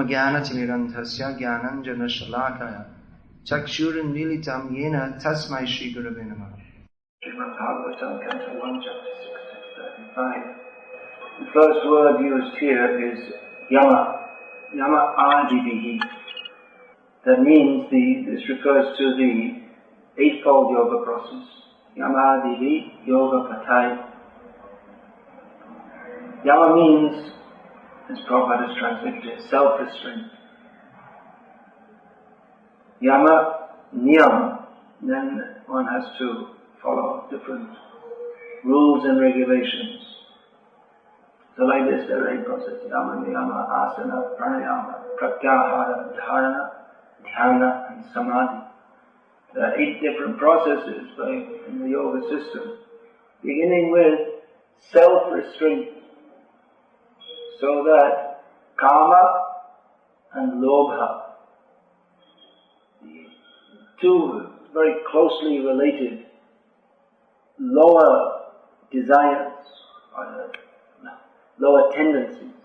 Omagyanatimirandhasya Gyananjana Shalakaya Chakshurunmilitam Yena Tasmai Shri Gurave Namah. Srimad Bhagavatam, Canto 1, Chapter 6, Text 35. The first word used here is Yama. Yama Adivihi. That means this refers to the eightfold yoga process. Yama Adivi Yoga Patai. Yama means, as Prabhupada has translated, self-restraint. Yama, niyam, then one has to follow different rules and regulations. So like this, there are 8 processes: Yama, Niyama, Asana, Pranayama, Pratyahara, Dharana, Dhyana, and Samadhi. There are 8 different processes in the yoga system, beginning with self-restraint, so that Kama and Lobha, the two very closely related lower desires, or lower tendencies.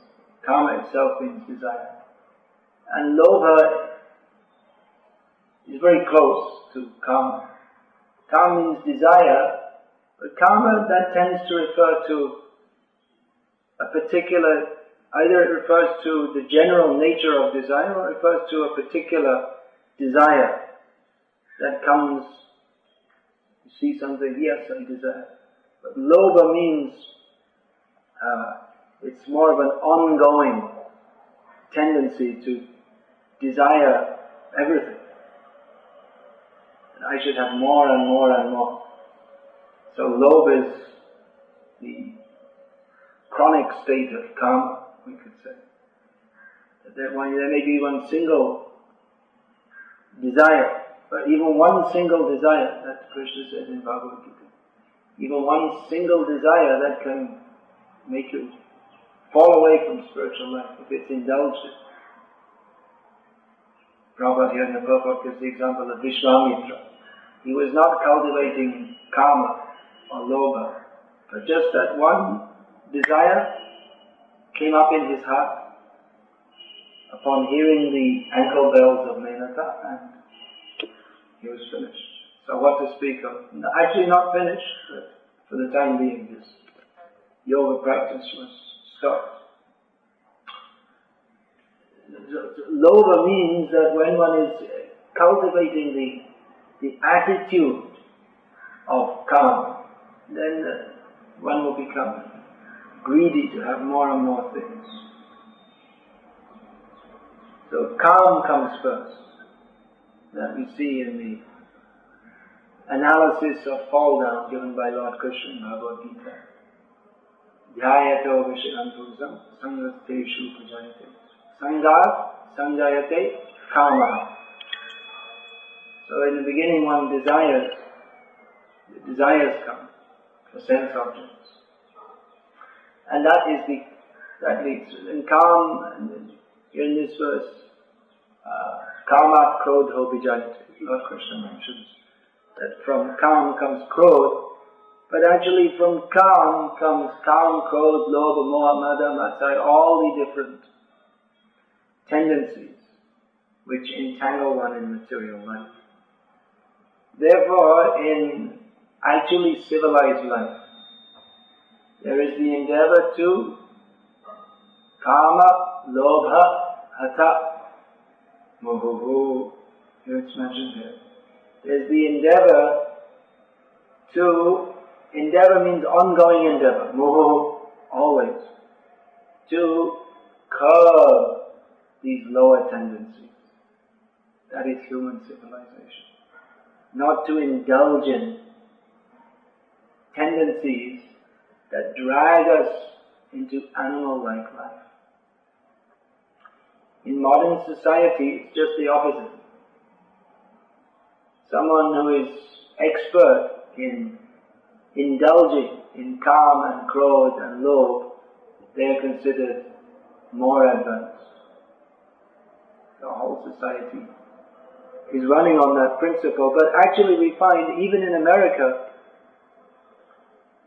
Kama itself means desire. And Lobha is very close to Kama. Kama means desire, but Kama, that tends to refer to a particular, either it refers to the general nature of desire, or it refers to a particular desire that comes, you see something, yes, I desire. But Lobha means it's more of an ongoing tendency to desire everything. And I should have more and more and more. So Lobha is the chronic state of Kama, we could say. There may be one single desire, but even one single desire, that Krishna says in Bhagavad-gita, even one single desire that can make you fall away from spiritual life if it's indulged in. Prabhupada here in the purport gives the example of Vishwamitra. He was not cultivating Kama or Lobha, but just that one desire came up in his heart upon hearing the ankle bells of Menaka, and he was finished. So what to speak of? Actually not finished, but for the time being his yoga practice was stopped. Lobha means that when one is cultivating the attitude of Kama, then one will become greedy to have more and more things. So calm comes first. That we see in the analysis of fall down given by Lord Krishna in Bhagavad-gita. Dhyayato vishayantusam sangateshu prajayate. Sangat sanjayate kama. So in the beginning one desires, the desires come for sense objects. And that leads to, in calm, and in this verse, Kama Krodho Vijayate. Lord Krishna mentions that from calm comes Krodh, but actually from calm comes Kam, Krodh, Lobha, Moha, Mada, Matsaya, all the different tendencies which entangle one in material life. Therefore, in actually civilized life, there is the endeavor to Kama, Lobha, Hata, Mohuhu. Here it's mentioned here. There's the endeavor to, endeavor means ongoing endeavor, Mohuhu, always, to curb these lower tendencies. That is human civilization. Not to indulge in tendencies that drag us into animal-like life. In modern society, it's just the opposite. Someone who is expert in indulging in Kam and Krodh and Lobh, they are considered more advanced. The whole society is running on that principle, but actually we find, even in America,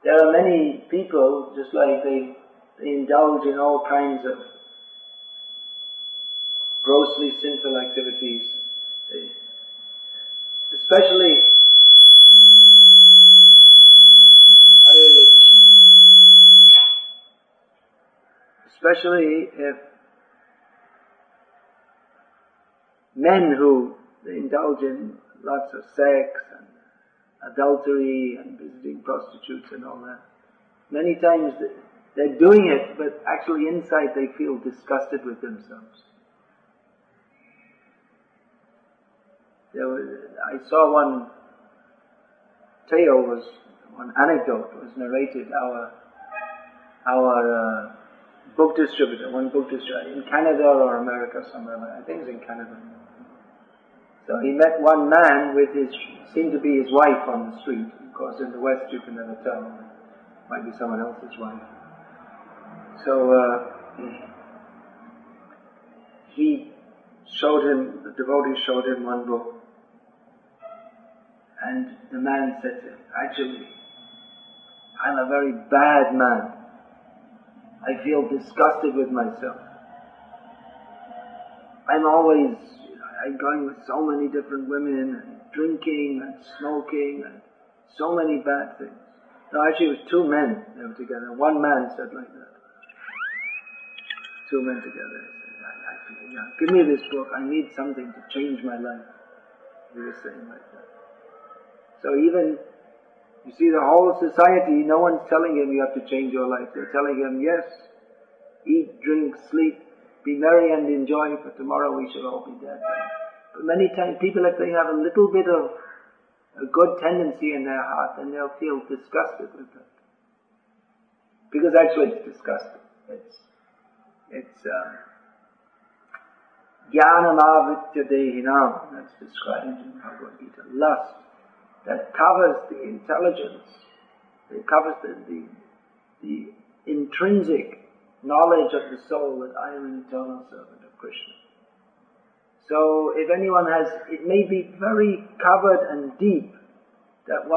there are many people, just like they indulge in all kinds of grossly sinful activities, especially if men who indulge in lots of sex and adultery and visiting prostitutes and all that, many times they're doing it, but actually inside they feel disgusted with themselves. I saw one anecdote was narrated. Our book distributor in Canada or America somewhere, I think it's in Canada. So he met one man with seemed to be his wife on the street. Of course, in the West you can never tell. It might be someone else's wife. So the devotee showed him one book. And the man said to him, actually, I'm a very bad man. I feel disgusted with myself. I'm going with so many different women, and drinking and smoking and so many bad things. No, actually it was two men that were together. One man said like that. Two men together. He said, give me this book, I need something to change my life. He was saying like that. So even, you see, the whole society, no one's telling him you have to change your life. They're telling him, yes, eat, drink, sleep, be merry and enjoy, for tomorrow we shall all be dead. But many times people, if they have a little bit of a good tendency in their heart, then they'll feel disgusted with it. Because actually it's disgusting. It's jnanam avritya dehinam, that's described in Bhagavad-gita. Lust that covers the intelligence, it covers the intrinsic knowledge of the soul that I am an eternal servant of Krishna. So if anyone it may be very covered and deep, that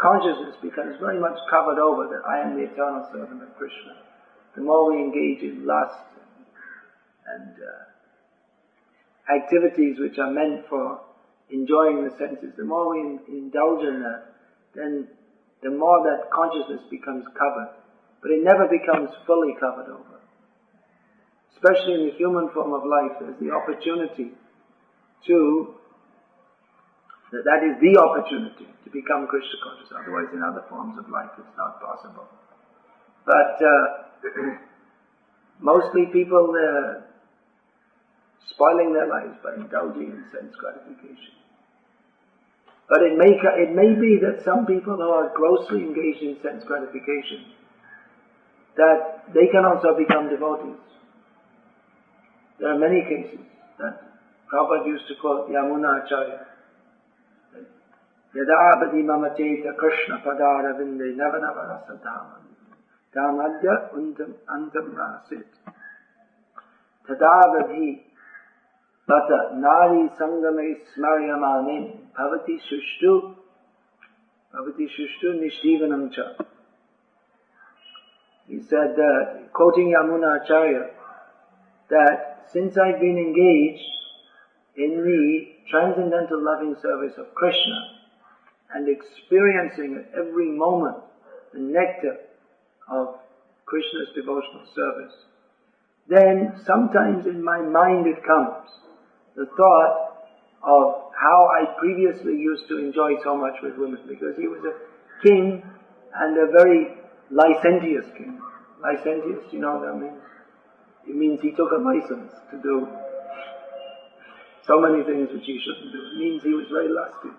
consciousness becomes very much covered over, that I am the eternal servant of Krishna. The more we engage in lust and activities which are meant for enjoying the senses, the more we indulge in that, then the more that consciousness becomes covered. But it never becomes fully covered over. Especially in the human form of life, there's the opportunity that is the opportunity to become Krishna conscious. Otherwise, in other forms of life, it's not possible. But mostly people, they're spoiling their lives by indulging in sense gratification. But it may be that some people who are grossly engaged in sense gratification, that they can also become devotees. There are many cases that Prabhupada used to quote Yamuna Acharya. Yadabadi mama cheta Krishna padara vinde navanavara sadhaman dhamadya antam rasit tadavadhi bata nari sangame smaryamanim bhavati shushtu nishdivanam cha. He said that, quoting Yamuna Acharya, that since I've been engaged in the transcendental loving service of Krishna and experiencing at every moment the nectar of Krishna's devotional service, then sometimes in my mind it comes, the thought of how I previously used to enjoy so much with women, because he was a king and a very licentious king. Licentious, you know what that means? It means he took a license to do so many things which he shouldn't do. It means he was very lusty.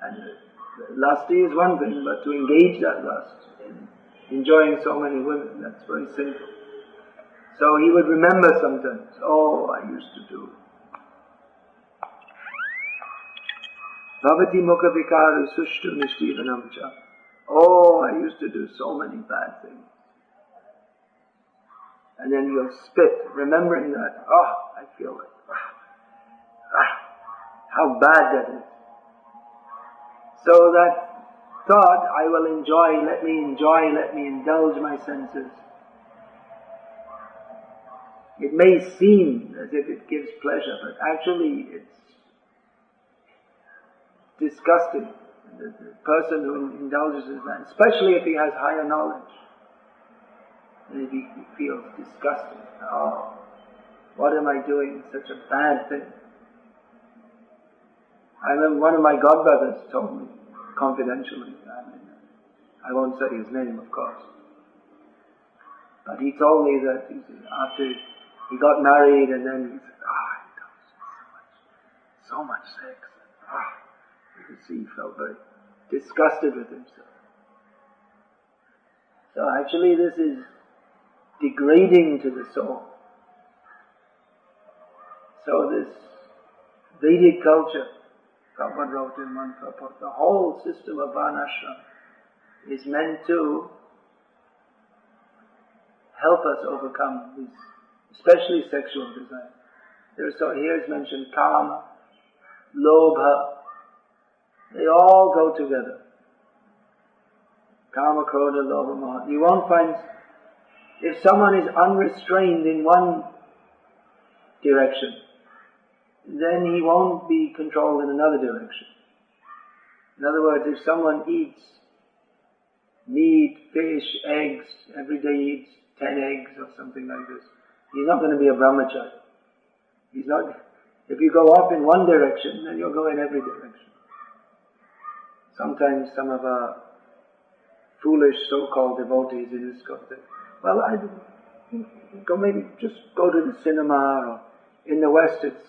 And lusty is one thing, but to engage that lust in enjoying so many women, that's very sinful. So he would remember sometimes, oh, I used to do Bhavati mukha vikaru sushtu nishtivanam cha. Oh, I used to do so many bad things. And then you'll spit, remembering that, oh, I feel like, how bad that is. So that thought, I will enjoy, let me indulge my senses. It may seem as if it gives pleasure, but actually it's disgusting. The person who indulges in that, especially if he has higher knowledge, and if he feels disgusted, oh, what am I doing? Such a bad thing. I remember one of my godbrothers told me, confidentially, I won't say his name, of course, but he told me that after he got married and then he said, so much sex. You could see he felt very disgusted with himself. So actually this is degrading to the soul. So this Vedic culture, Prabhupada wrote in one purport, the whole system of varnashram is meant to help us overcome these, especially sexual desire. Here is mentioned kama, lobha, they all go together. Kama, krodha, lobha, moha. You won't find, if someone is unrestrained in one direction, then he won't be controlled in another direction. In other words, if someone eats meat, fish, eggs, every day he eats 10 eggs or something like this, he's not going to be a brahmachari. If you go off in one direction, then you'll go in every direction. Sometimes some of our foolish so-called devotees in this country, well, maybe just go to the cinema, or in the West it's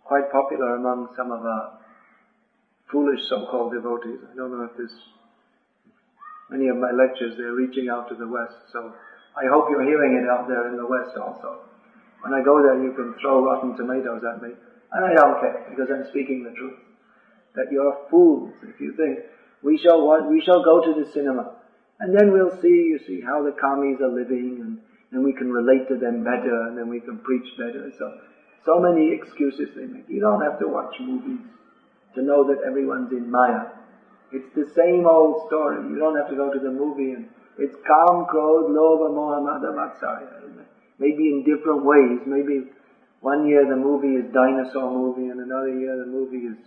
quite popular among some of our foolish so-called devotees. I don't know if many of my lectures, they're reaching out to the West, so I hope you're hearing it out there in the West also. When I go there, you can throw rotten tomatoes at me, and I don't care, because I'm speaking the truth. That you're fools if you think we shall go to the cinema, and then we'll see how the kamis are living, and we can relate to them better, and then we can preach better. So many excuses they make. You don't have to watch movies to know that everyone's in Maya. It's the same old story. You don't have to go to the movie, and it's Kam, Krodh, Lobha, Moha, Mada, Matsarya. Maybe in different ways. Maybe one year the movie is dinosaur movie, and another year the movie is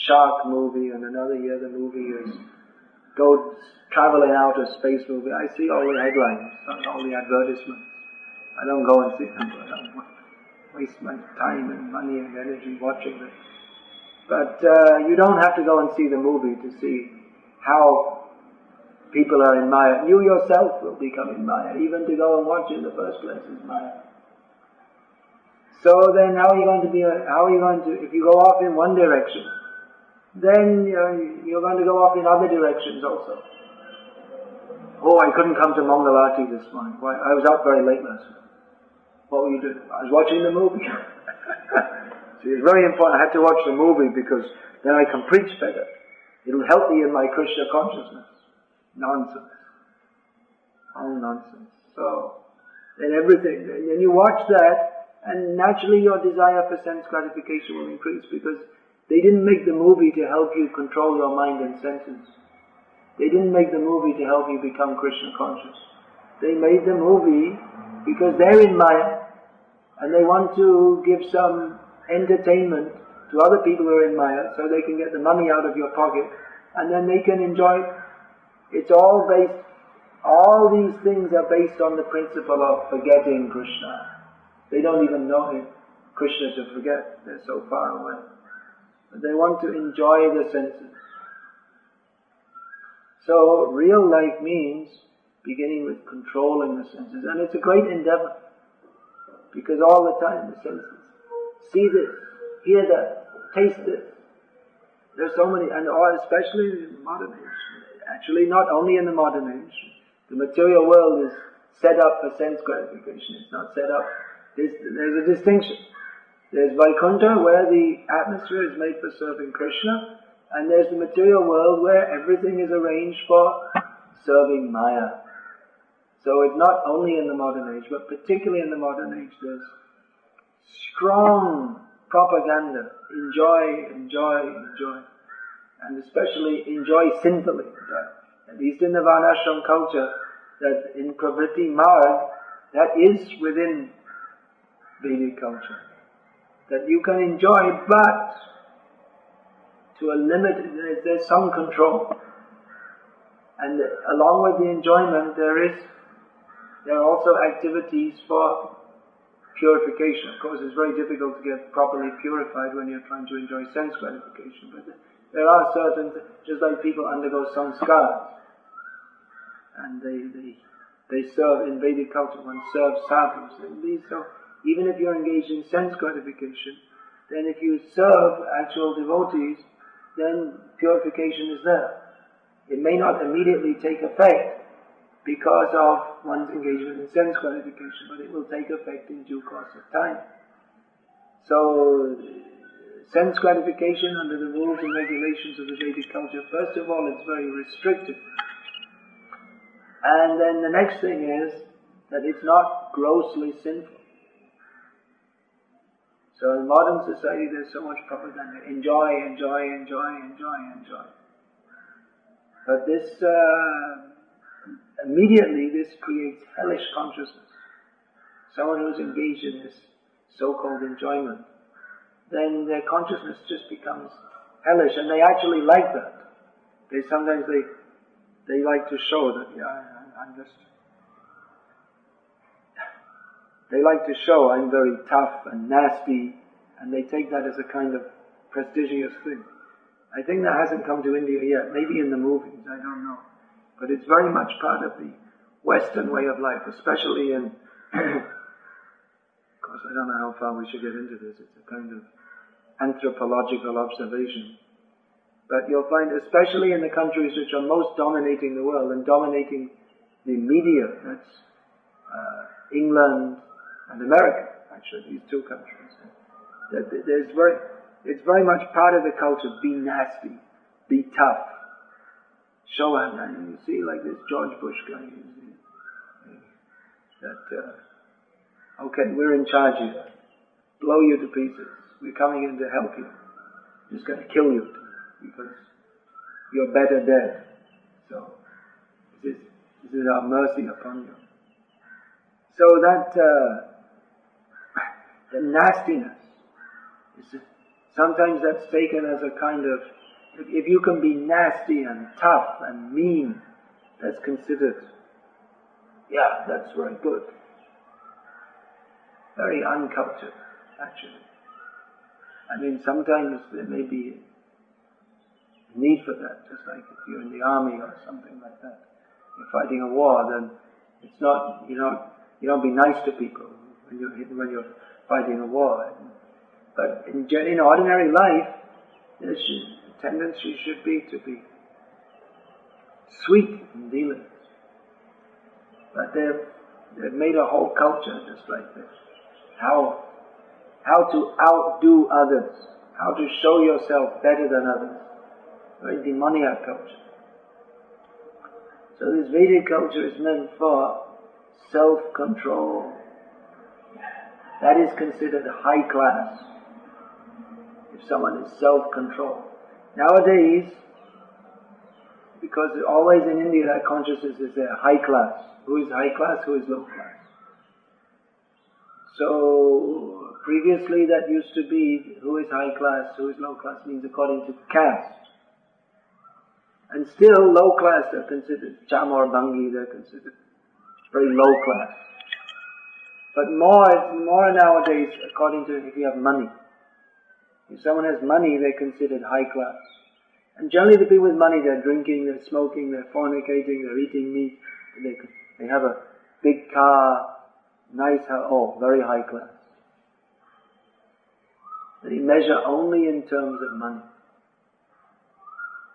shark movie, and another year the movie is go traveling outer space movie. I see all the headlines, all the advertisements. I don't go and see them, but I don't waste my time and money and energy watching them. But you don't have to go and see the movie to see how people are in Maya. You yourself will become in Maya. Even to go and watch in the first place is Maya. So then how are you going to, if you go off in one direction, then you're going to go off in other directions also. Oh, I couldn't come to Mangalore this morning. Why? I was out very late last night. What were you doing? I was watching the movie. See, it's very important. I had to watch the movie because then I can preach better. It'll help me in my Krishna consciousness. Nonsense. All nonsense. So, then then you watch that, and naturally your desire for sense gratification will increase, because they didn't make the movie to help you control your mind and senses. They didn't make the movie to help you become Krishna conscious. They made the movie because they're in Maya, and they want to give some entertainment to other people who are in Maya, so they can get the money out of your pocket, and then they can enjoy it. It's all these things are based on the principle of forgetting Krishna. They don't even know him, Krishna, to forget. They're so far away. But they want to enjoy the senses. So real life means beginning with controlling the senses. And it's a great endeavor, because all the time the senses see this, hear that, taste this. There's so many, and especially in the modern age. Actually, not only in the modern age. The material world is set up for sense gratification. It's not set up. There's a distinction. There's Vaikuntha, where the atmosphere is made for serving Krishna, and there's the material world where everything is arranged for serving Maya. So it's not only in the modern age, but particularly in the modern age, there's strong propaganda. Enjoy, enjoy, enjoy. And especially enjoy sinfully. At least in the Varnashram culture, that in Pravritti Marg, that is within Vedic culture. That you can enjoy, but to a limit, there's some control. And along with the enjoyment, there are also activities for purification. Of course, it's very difficult to get properly purified when you're trying to enjoy sense gratification, but there are certain, just like people undergo samskars, and they serve in Vedic culture, one serves sadhus, and so even if you're engaged in sense gratification, then if you serve actual devotees, then purification is there. It may not immediately take effect because of one's engagement in sense gratification, but it will take effect in due course of time. So, sense gratification under the rules and regulations of the Vedic culture, first of all, it's very restricted. And then the next thing is that it's not grossly sinful. So in modern society there's so much propaganda. Enjoy. But this, immediately this creates hellish consciousness. Someone who's engaged in this so-called enjoyment, then their consciousness just becomes hellish, and they actually like that. They like to show that, they like to show I'm very tough and nasty, and they take that as a kind of prestigious thing. I think that hasn't come to India yet, maybe in the movies, I don't know. But it's very much part of the Western way of life, especially in, of course I don't know how far we should get into this, it's a kind of anthropological observation. But you'll find, especially in the countries which are most dominating the world and dominating the media, that's England and America, actually, these two countries. That it's very much part of the culture, be nasty, be tough. Show up, and you see like this George Bush guy, okay, we're in charge here, blow you to pieces, we're coming in to help you, just going to kill you because you're better dead. So this is our mercy upon you. So that the nastiness, sometimes that's taken as a kind of, if you can be nasty and tough and mean, that's considered, that's very good. Very uncultured, actually. I mean, sometimes there may be a need for that, just like if you're in the army or something like that. You're fighting a war, then it's not, you don't be nice to people when you're fighting a war. But in ordinary life, the tendency should be to be sweet in dealings. But they've made a whole culture just like this. How to outdo others, how to show yourself better than others. Very demoniac culture. So this Vedic culture is meant for self-control. That is considered high class. If someone is self-controlled. Nowadays, because always in India that consciousness is there, high class. Who is high class, who is low class? So, previously that used to be, who is high class, who is low class, means according to caste. And still, low class they're considered, Chamor Bangi, they're considered very low class. But more nowadays, according to if you have money. If someone has money, they're considered high class. And generally the people with money, they're drinking, they're smoking, they're fornicating, they're eating meat, they have a big car, nice house, very high class. They measure only in terms of money.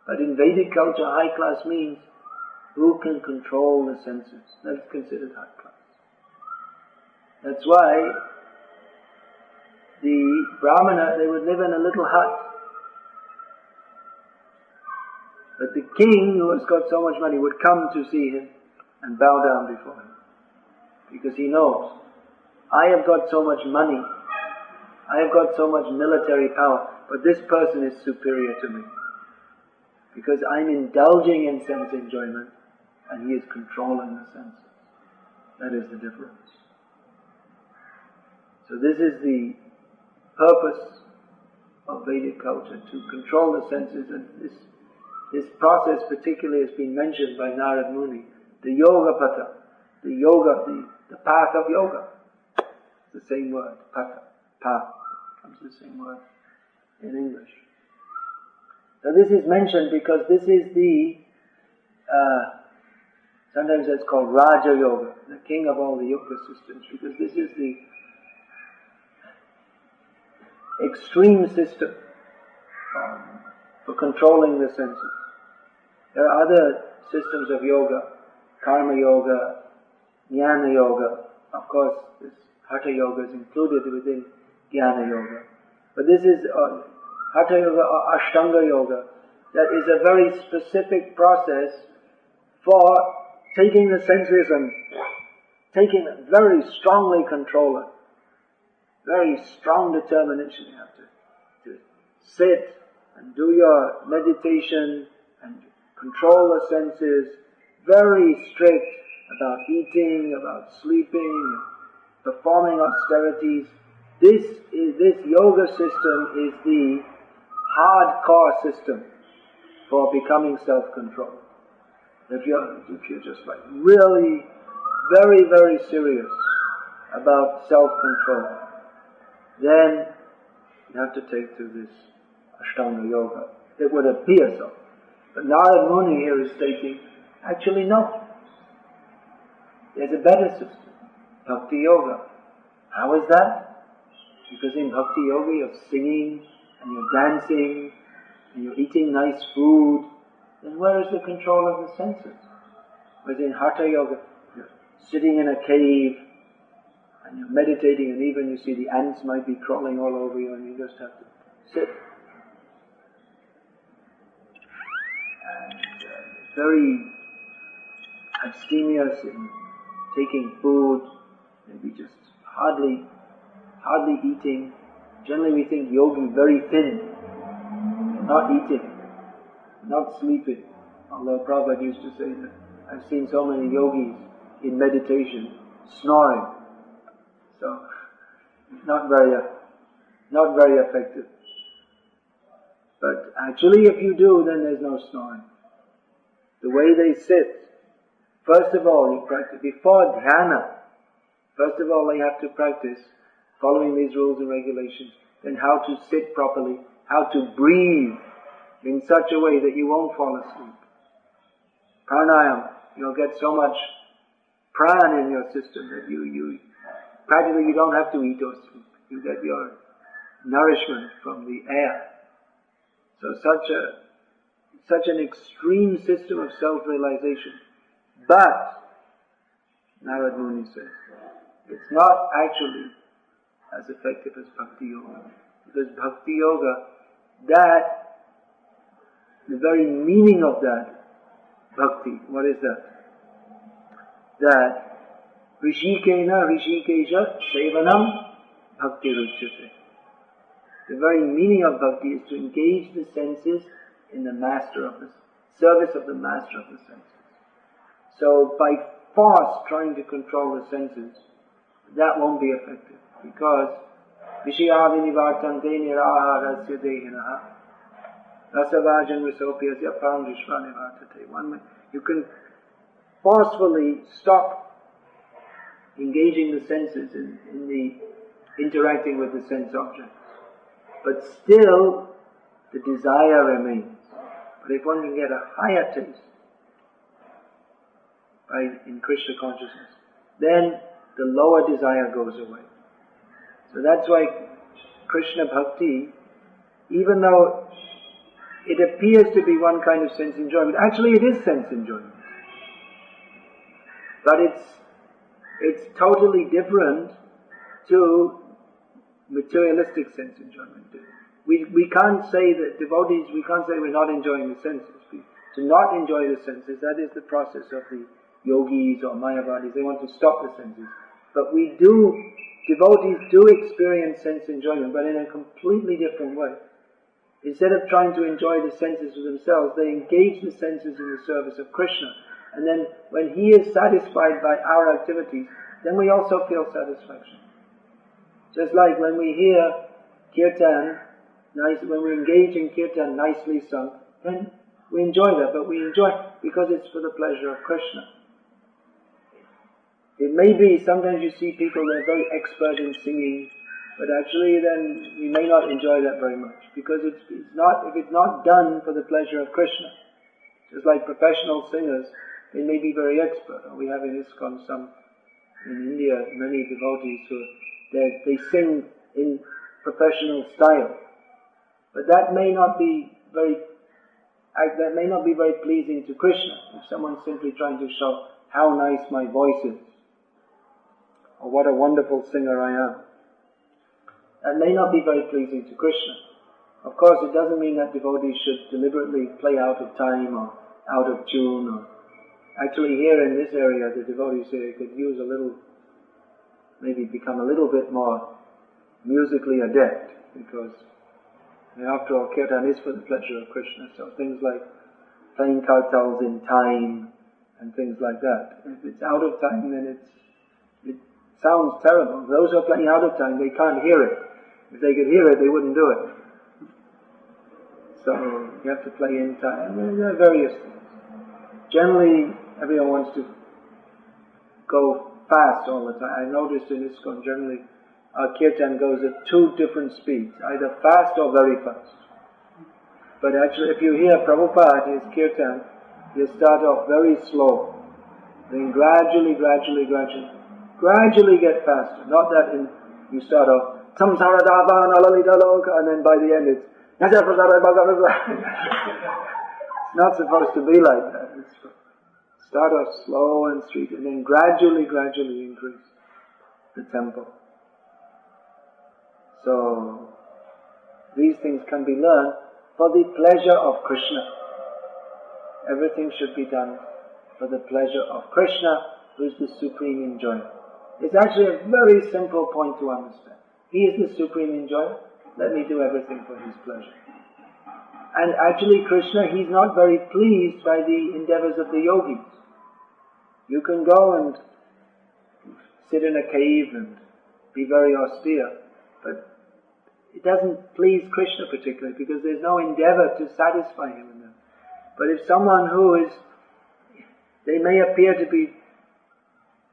But in Vedic culture, high class means who can control the senses. That's considered high class. That's why the Brahmana, they would live in a little hut. But the king, who has got so much money, would come to see him and bow down before him. Because he knows, I have got so much money, I have got so much military power, but this person is superior to me. Because I'm indulging in sense enjoyment, and he is controlling the senses. That is the difference. So this is the purpose of Vedic culture, to control the senses, and this process particularly has been mentioned by Narad Muni, the yoga patha, the yoga, the path of yoga. It's the same word, patha, path, comes the same word in English. So this is mentioned because this is the, sometimes it's called Raja Yoga, the king of all the yoga systems, because this is the extreme system for controlling the senses. There are other systems of yoga, karma yoga, jnana yoga. Of course, this hatha yoga is included within jnana yoga. But this is hatha yoga or ashtanga yoga. That is a very specific process for taking the senses and taking it very strongly control it. Very strong determination. You have to sit and do your meditation and control the senses. Very strict about eating, about sleeping, performing austerities. This yoga system is the hardcore system for becoming self-controlled. If you're just like really very, very serious about self-control, then you have to take to this Ashtanga Yoga. It would appear so. But Narad Muni here is stating, actually no. There's a better system, Bhakti Yoga. How is that? Because in Bhakti Yoga you're singing and you're dancing and you're eating nice food. Then where is the control of the senses? Whereas in Hatha Yoga, you're sitting in a cave and you're meditating, and even you see the ants might be crawling all over you, and you just have to sit. And very abstemious in taking food, maybe just hardly eating. Generally we think yogi very thin, not eating, not sleeping. Although Prabhupada used to say that I've seen so many yogis in meditation snoring. So, not very effective. But actually if you do, then there's no snoring. The way they sit, first of all you practice, before dhyana, first of all they have to practice following these rules and regulations, then how to sit properly, how to breathe in such a way that you won't fall asleep. Pranayama, you'll get so much prana in your system that you practically you don't have to eat or sleep. You get your nourishment from the air. So such an extreme system of self-realization. But, Narad Muni says, it's not actually as effective as Bhakti Yoga. Because Bhakti Yoga, the very meaning of that Bhakti, what is that? That Rishikena Rishikesha Sevanam Bhakti Ruchyate. The very meaning of Bhakti is to engage the senses in the service of the master of the senses. So by force trying to control the senses, that won't be effective, because Vishayavinivartante niraharasya dehinaha rasavajan visopyasya param vishvanivartate. You can forcefully stop engaging the senses in the interacting with the sense objects, but still the desire remains. But if one can get a higher taste in Krishna consciousness, then the lower desire goes away. So that's why Krishna Bhakti, even though it appears to be one kind of sense enjoyment, actually it is sense enjoyment. But it's totally different to materialistic sense enjoyment. We can't say that devotees, we can't say we're not enjoying the senses. To not enjoy the senses, that is the process of the yogis or mayavadis. They want to stop the senses. But devotees do experience sense enjoyment, but in a completely different way. Instead of trying to enjoy the senses for themselves, they engage the senses in the service of Krishna. And then when He is satisfied by our activities, then we also feel satisfaction. Just like when we hear kirtan, when we engage in kirtan nicely sung, then we enjoy that, but we enjoy it because it's for the pleasure of Krishna. It may be, sometimes you see people that are very expert in singing, but actually then we may not enjoy that very much, because if it's not done for the pleasure of Krishna. Just like professional singers, they may be very expert. We have in ISKCON in India, many devotees who they sing in professional style, but that may not be very pleasing to Krishna. If someone's simply trying to show how nice my voice is, or what a wonderful singer I am, that may not be very pleasing to Krishna. Of course, it doesn't mean that devotees should deliberately play out of time or out of tune. Or actually, here in this area, the devotees here could use maybe become a little bit more musically adept, because after all, kirtan is for the pleasure of Krishna. So things like playing kartals in time and things like that. If it's out of time, then it sounds terrible. Those who are playing out of time, they can't hear it. If they could hear it, they wouldn't do it. So you have to play in time. There are various things. Generally, everyone wants to go fast all the time. I noticed in ISKCON generally our kirtan goes at two different speeds, either fast or very fast. But actually, if you hear Prabhupada, his kirtan, you start off very slow, then gradually get faster. Not that you start off samsara-dava nalalita loka, and then by the end it's it's not supposed to be like that. It's start off slow and sweet, and then gradually increase the tempo. So these things can be learned for the pleasure of Krishna. Everything should be done for the pleasure of Krishna, who is the supreme enjoyer. It's actually a very simple point to understand. He is the supreme enjoyer. Let me do everything for his pleasure. And actually Krishna, he's not very pleased by the endeavors of the yogis. You can go and sit in a cave and be very austere, but it doesn't please Krishna particularly, because there's no endeavor to satisfy him in that. But if someone they may appear to be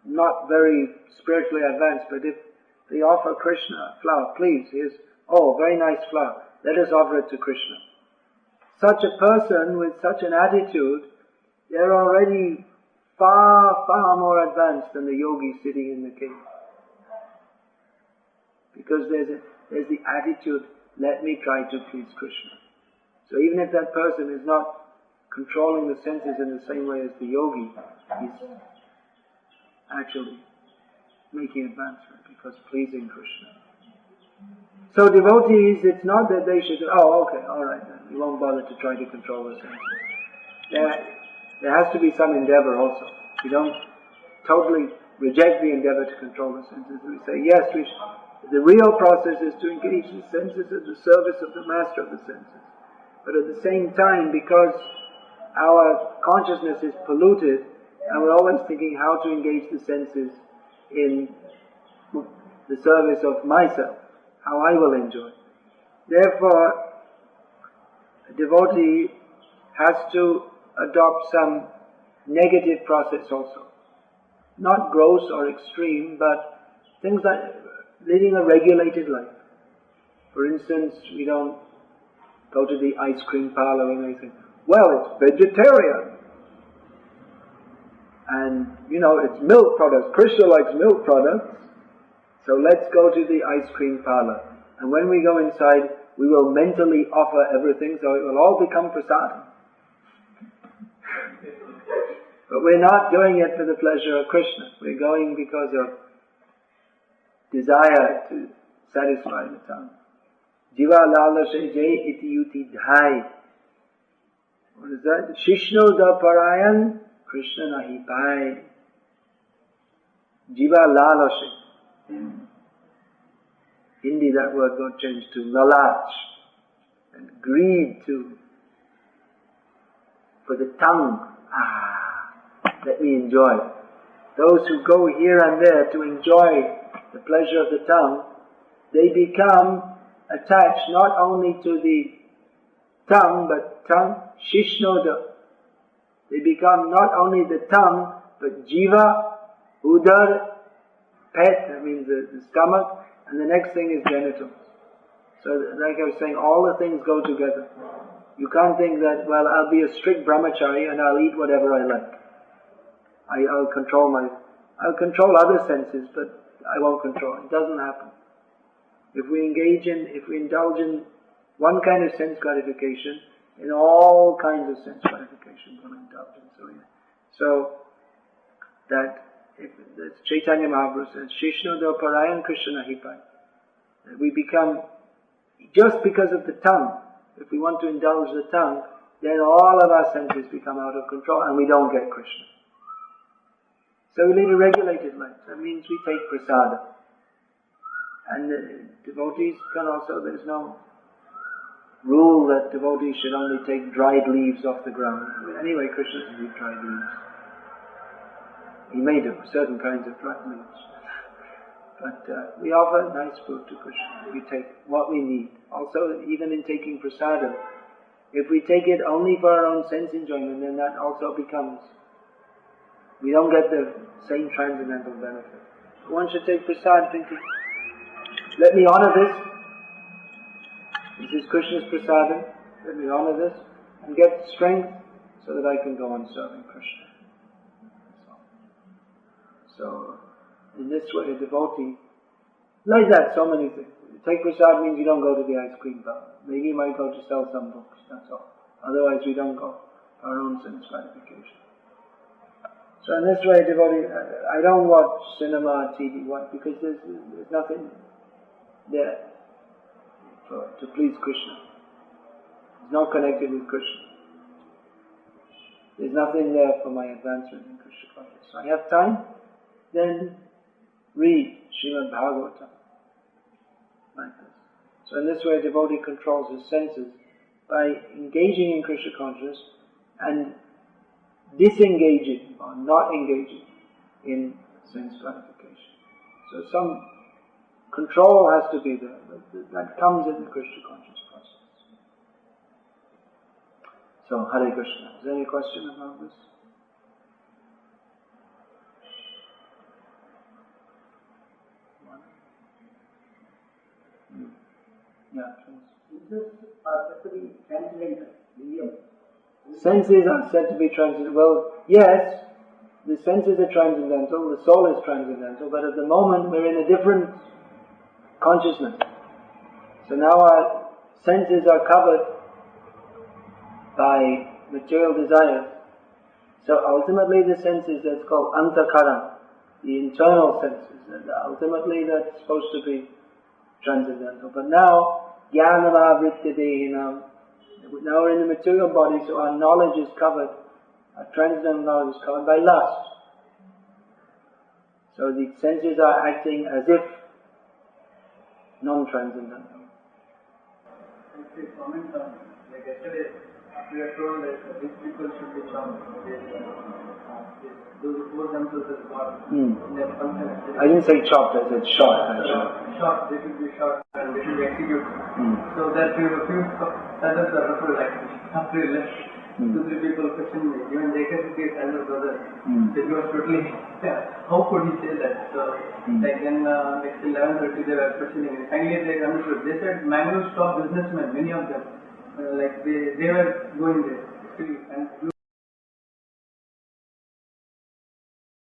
not very spiritually advanced, but if they offer Krishna a flower, please, very nice flower, let us offer it to Krishna. Such a person with such an attitude, they're already far more advanced than the yogi sitting in the cave. Because there's the attitude, let me try to please Krishna. So even if that person is not controlling the senses in the same way as the yogi, he's actually making advancement because pleasing Krishna. So devotees, it's not that they should, alright then, we won't bother to try to control the senses. There has to be some endeavor also. We don't totally reject the endeavor to control the senses. We say, yes, the real process is to engage the senses at the service of the master of the senses. But at the same time, because our consciousness is polluted, and we're always thinking how to engage the senses in the service of myself, how I will enjoy. Therefore, a devotee has to adopt some negative process also. Not gross or extreme, but things like leading a regulated life. For instance, we don't go to the ice cream parlor and they think, well, it's vegetarian. And, it's milk products. Krishna likes milk products. So let's go to the ice cream parlor. And when we go inside, we will mentally offer everything, so it will all become prasadam. But we're not doing it for the pleasure of Krishna. We're going because of desire to satisfy the tongue. Jiva lalashe jay iti yuti dhai. What is that? Shishno da parayan Krishna nahi pai. Jiva lalashe. In Hindi that word got changed to lalach. And greed for the tongue. Let me enjoy. Those who go here and there to enjoy the pleasure of the tongue, they become attached not only to the tongue, but tongue, shishnoda. They become not only the tongue, but jiva, udar, pet, that means the stomach, and the next thing is genital. So like I was saying, all the things go together. You can't think that, well, I'll be a strict brahmachari and I'll eat whatever I like. I'll control other senses, but I won't control. It doesn't happen. If we indulge in one kind of sense gratification, in all kinds of sense gratification we'll indulge in. So that Chaitanya Mahaprabhu says, Shishnoda Parayan Krishna Hipai. We become, just because of the tongue, if we want to indulge the tongue, then all of our senses become out of control and we don't get Krishna. So we lead a regulated life. That means we take prasada. And devotees can also, there's no rule that devotees should only take dried leaves off the ground. Anyway, Krishna doesn't eat dried leaves. He made of certain kinds of dried leaves. But we offer nice food to Krishna. We take what we need. Also, even in taking prasadam, if we take it only for our own sense enjoyment, then that also becomes, we don't get the same transcendental benefit. One should take prasad thinking, let me honor this. This is Krishna's prasadam. Let me honor this and get strength so that I can go on serving Krishna. So, in this way, a devotee, like that, so many things. Take prasad means you don't go to the ice cream bar. Maybe you might go to sell some books, that's all. Otherwise, we don't go for our own sense gratification. So in this way, devotee, I don't watch cinema, TV, because there's nothing there to please Krishna. It's not connected with Krishna. There's nothing there for my advancement in Krishna consciousness. So I have time, then read Srimad Bhagavatam. Like this. So in this way, a devotee controls his senses by engaging in Krishna consciousness and disengaging or not engaging in sense gratification. So some control has to be there, but that comes in the Krishna conscious process. So, Hare Krishna. Is there any question about this? Yeah, please. Is this said to be transcendental? Senses are said to be transcendental. Well, yes, the senses are transcendental, the soul is transcendental, but at the moment we're in a different consciousness. So now our senses are covered by material desires. So ultimately the senses, that's called antakara, the internal senses. And ultimately that's supposed to be transcendental. But now, jnanava vritti-dehinam, now we're in the material body, so our knowledge is covered, our transcendental knowledge is covered by lust. So the senses are acting as if non-transcendental. If we comment on, like yesterday, we are told that these people should be chopped. Those who pose themselves as God in their function. I didn't say chopped, I said shot. Shot, they should be shot and they should be executed. So that we have a few sadhus are referred actually. After he left, 2-3 people questioned me. Even Jekas's elder brother said he was totally, how could he say that? So like then next 11:30 they were questioning me. Finally they understood. They said Mangalore stopped businessmen, many of them. Like they were going there. Actually,